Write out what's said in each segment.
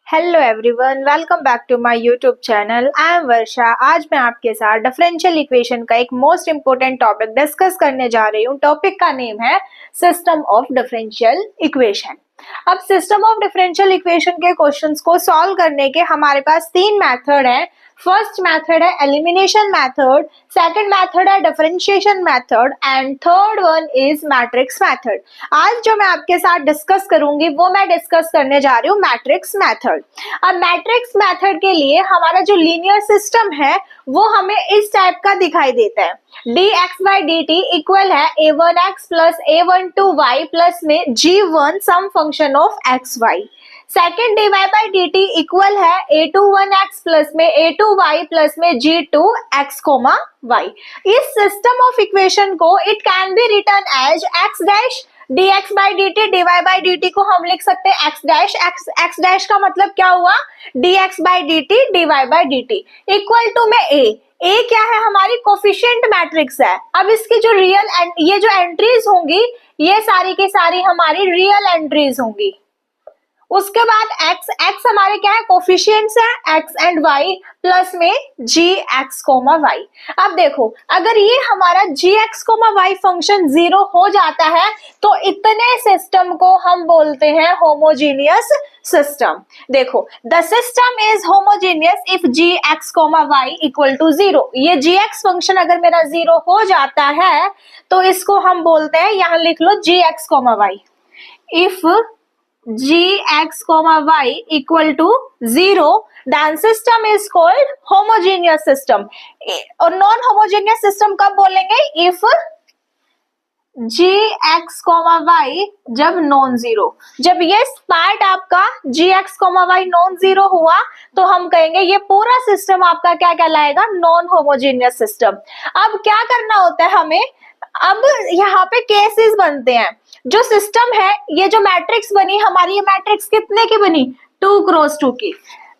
Hello everyone, welcome back to my YouTube channel. I am Varsha. आज मैं आपके साथ डिफरेंशियल इक्वेशन का एक मोस्ट इंपोर्टेंट टॉपिक डिस्कस करने जा रही हूँ। टॉपिक का नेम है सिस्टम ऑफ डिफरेंशियल इक्वेशन। अब सिस्टम ऑफ डिफरेंशियल इक्वेशन के क्वेश्चंस को सॉल्व करने के हमारे पास तीन मेथड हैं। फर्स्ट मेथड है एलिमिनेशन मेथड, सेकंड मेथड है differentiation method and third one is matrix method. आज जो मैं आपके साथ डिस्कस करूंगी वो मैं डिस्कस करने जा रही हूँ मैट्रिक्स मेथड। अब मैट्रिक्स मेथड के लिए हमारा जो लीनियर सिस्टम है वो हमें इस टाइप का दिखाई देता है। dx/dt इक्वल है a1x प्लस a12y प्लस में g1 some function of xy। Second dy/dt equal है a21x प्लस में a2y प्लस में g2x, y। इस सिस्टम ऑफ इक्वेशन को it can be written as x dash dx/dt dy/dt को हम लिख सकते हैं x डैश। x डैश का मतलब क्या हुआ? dx/dt dy/dt इक्वल टू में a क्या है? हमारी कोफिशिएंट मैट्रिक्स है। अब इसकी जो ये जो एंट्रीज होंगी ये सारी की सारी हमारी रियल एंट्रीज होंगी। उसके बाद x हमारे क्या है? कोफिशिएंट्स है x एंड y प्लस में gx, y। अब देखो अगर ये हमारा gx, y फंक्शन 0 हो जाता है तो इतने सिस्टम को हम बोलते हैं होमोजीनियस सिस्टम। देखो the system is homogeneous if gx, y equal to 0। ये gx फंक्शन अगर मेरा 0 हो जाता है तो इसको हम बोलते हैं, यहां लिख लो gx, y। If gx, y equal to 0 then system is called homogeneous system। और नॉन होमोजेनियस सिस्टम कब बोलेंगे? if gx, y जब नॉन जीरो, जब ये पार्ट आपका gx, y नॉन जीरो हुआ तो हम कहेंगे ये पूरा सिस्टम आपका क्या कहलाएगा? Non homogeneous system. अब क्या करना होता है हमें? अब यहाँ पे केसेस बनते हैं। जो सिस्टम है, ये जो मैट्रिक्स बनी हमारी, ये मैट्रिक्स कितने की बनी? 2x2 की।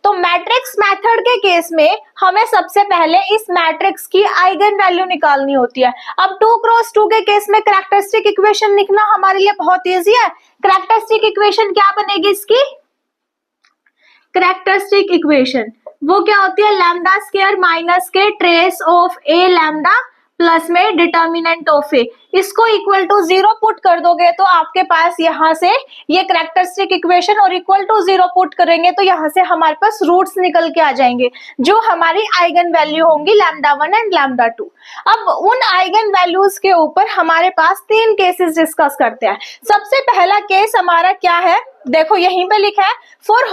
तो मैट्रिक्स मेथड के केस में हमें सबसे पहले इस मैट्रिक्स की आइगन वैल्यू निकालनी होती है। अब 2x2 के केस में कैरेक्टरिस्टिक इक्वेशन लिखना हमारे लिए बहुत इजी है। कैरेक्टरिस्टिक इक्वेशन क्या बनेगी इसकी? कैरेक्टरिस्टिक इक्वेशन वो क्या होती है? लैम्डा स्क्वायर माइनस के trace of A lambda plus में डिटर्मिनेंट ऑफ ए। इसको इक्वल टू 0 पुट कर दोगे तो आपके पास यहाँ से ये कैरेक्टरिस्टिक इक्वेशन, और इक्वल टू 0 पुट करेंगे तो यहाँ से हमारे पास रूट्स निकल के आ जाएंगे जो हमारी आइगन वैल्यू होंगी λ1 एंड λ2। अब उन आइगन वैल्यूज के ऊपर हमारे पास तीन केसेस डिस्कस करते हैं। सबसे पहला केस हमारा क्या है? देखो यहीं पे लिखा है फॉर